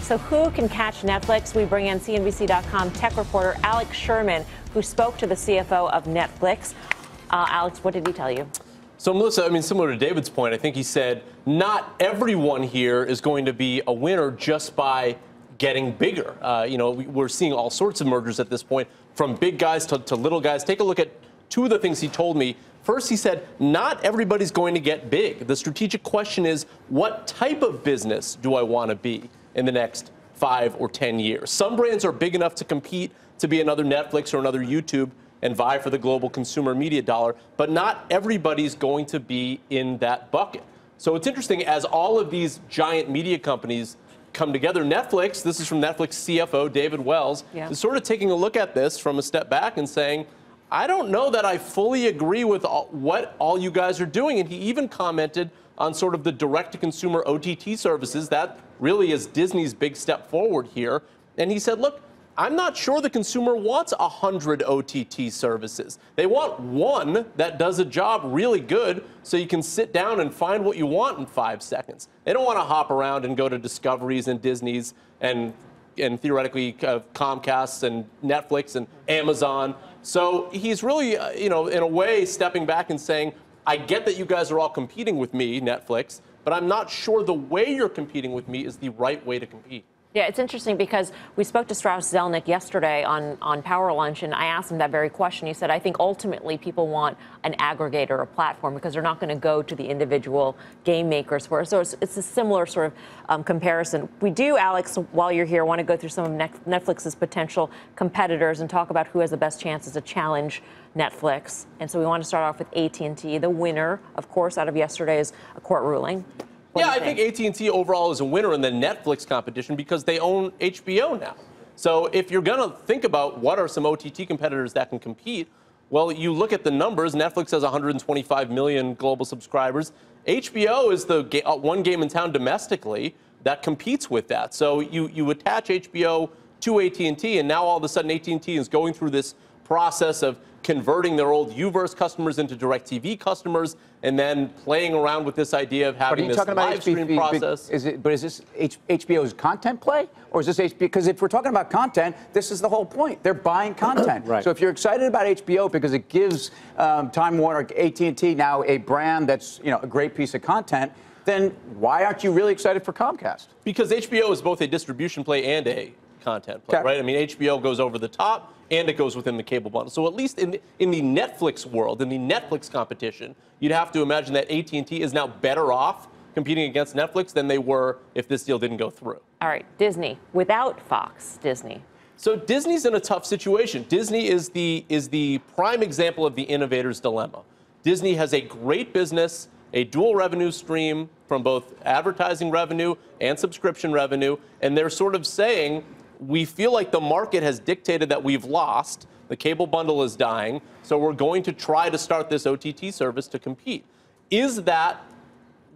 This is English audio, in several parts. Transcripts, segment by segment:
So who can catch Netflix? We bring in CNBC.com tech reporter Alex Sherman, who spoke to the CFO of Netflix. Alex, what did he tell you? So, Melissa, I mean, similar to David's point, I think he said not everyone here is going to be a winner just by getting bigger. We're seeing all sorts of mergers at this point, from big guys to little guys. Take a look at two of the things he told me. First, he said, not everybody's going to get big. The strategic question is, what type of business do I want to be in the next 5 or 10 years? Some brands are big enough to compete to be another Netflix or another YouTube and vie for the global consumer media dollar, but not everybody's going to be in that bucket. So it's interesting, as all of these giant media companies come together, Netflix, this is from Netflix CFO David Wells, is sort of taking a look at this from a step back and saying, I don't know that I fully agree with what all you guys are doing. And he even commented on sort of the direct-to-consumer OTT services. That really is Disney's big step forward here. And he said, look, I'm not sure the consumer wants 100 OTT services. They want one that does a job really good so you can sit down and find what you want in 5 seconds. They don't want to hop around and go to Discoveries and Disneys and theoretically Comcast and Netflix and Amazon. So he's really, in a way, stepping back and saying, I get that you guys are all competing with me, Netflix, but I'm not sure the way you're competing with me is the right way to compete. Yeah, it's interesting because we spoke to Strauss Zelnick yesterday on Power Lunch, and I asked him that very question. He said, I think ultimately people want an aggregator, a platform, because they're not going to go to the individual game makers for it. So it's a similar sort of comparison. We do, Alex, while you're here, want to go through some of Netflix's potential competitors and talk about who has the best chances to challenge Netflix. And so we want to start off with AT&T, the winner, of course, out of yesterday's court ruling. Yeah, I think AT&T overall is a winner in the Netflix competition because they own HBO now. So if you're going to think about what are some OTT competitors that can compete, well, you look at the numbers. Netflix has 125 million global subscribers. HBO is the one game in town domestically that competes with that. So you attach HBO to AT&T, and now all of a sudden AT&T is going through this process of converting their old Uverse customers into DirecTV customers, and then playing around with this idea of having this live stream process. Is this HBO's content play, or is this HBO? Because if we're talking about content, this is the whole point. They're buying content. Right. So if you're excited about HBO because it gives Time Warner, AT&T now a brand that's a great piece of content, then why aren't you really excited for Comcast? Because HBO is both a distribution play and a content play, right? I mean, HBO goes over the top, and it goes within the cable bundle. So at least in the Netflix world, in the Netflix competition, you'd have to imagine that AT&T is now better off competing against Netflix than they were if this deal didn't go through. All right, Disney, without Fox, Disney. So Disney's in a tough situation. Disney is the prime example of the innovator's dilemma. Disney has a great business, a dual revenue stream from both advertising revenue and subscription revenue, and they're sort of saying, we feel like the market has dictated that we've lost. The cable bundle is dying, so we're going to try to start this OTT service to compete. Is that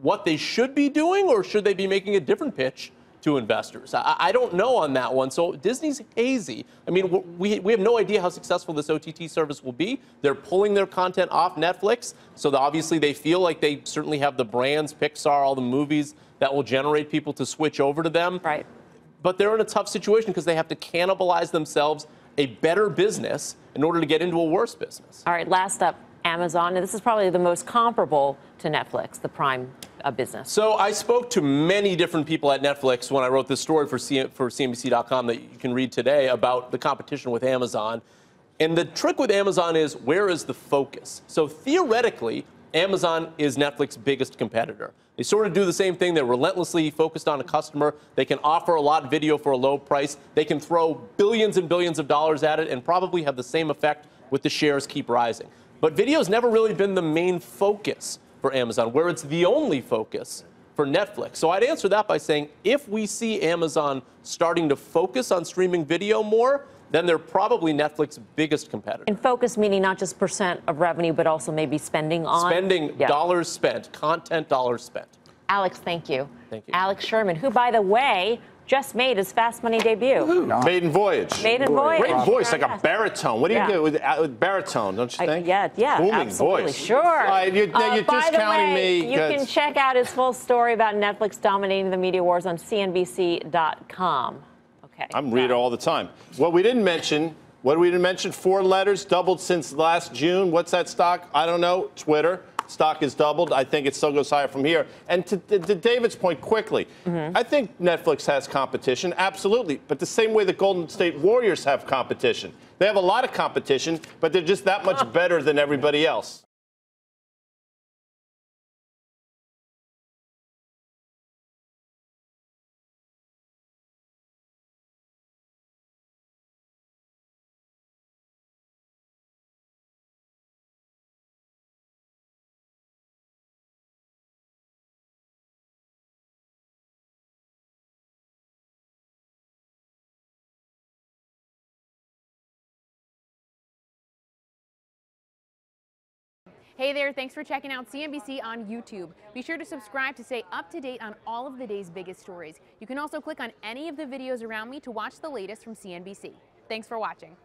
what they should be doing, or should they be making a different pitch to investors? I don't know on that one. So Disney's hazy. I mean, we have no idea how successful this OTT service will be. They're pulling their content off Netflix, so obviously they feel like they certainly have the brands, Pixar, all the movies that will generate people to switch over to them. Right. But they're in a tough situation because they have to cannibalize themselves a better business in order to get into a worse business. All right, last up, Amazon. And this is probably the most comparable to Netflix, the Prime business. So I spoke to many different people at Netflix when I wrote this story for CNBC.com that you can read today about the competition with Amazon. And the trick with Amazon is, where is the focus? So theoretically, Amazon is Netflix's biggest competitor. They sort of do the same thing. They're relentlessly focused on a customer. They can offer a lot of video for a low price. They can throw billions and billions of dollars at it and probably have the same effect with the shares keep rising. But video's never really been the main focus for Amazon, where it's the only focus for Netflix. So I'd answer that by saying, if we see Amazon starting to focus on streaming video more, then they're probably Netflix's biggest competitor. And focus meaning not just percent of revenue, but also maybe spending on? Spending, dollars spent, content dollars spent. Alex, thank you. Thank you. Alex Sherman, who, by the way, just made his Fast Money debut. Maiden Voyage. Maiden Voyage. Great voice, like a Yes. baritone. What do you do with baritone, don't you think? Yeah, Booming absolutely. voice. Sure. You're By the discounting way, me. you can check out his full story about Netflix dominating the media wars on CNBC.com. Okay. I'm reading all the time. What we didn't mention, 4 letters, doubled since last June. What's that stock? I don't know. Twitter. Stock is doubled. I think it still goes higher from here. And to David's point quickly, I think Netflix has competition, absolutely. But the same way the Golden State Warriors have competition. They have a lot of competition, but they're just that much better than everybody else. Hey there, thanks for checking out CNBC on YouTube. Be sure to subscribe to stay up to date on all of the day's biggest stories. You can also click on any of the videos around me to watch the latest from CNBC. Thanks for watching.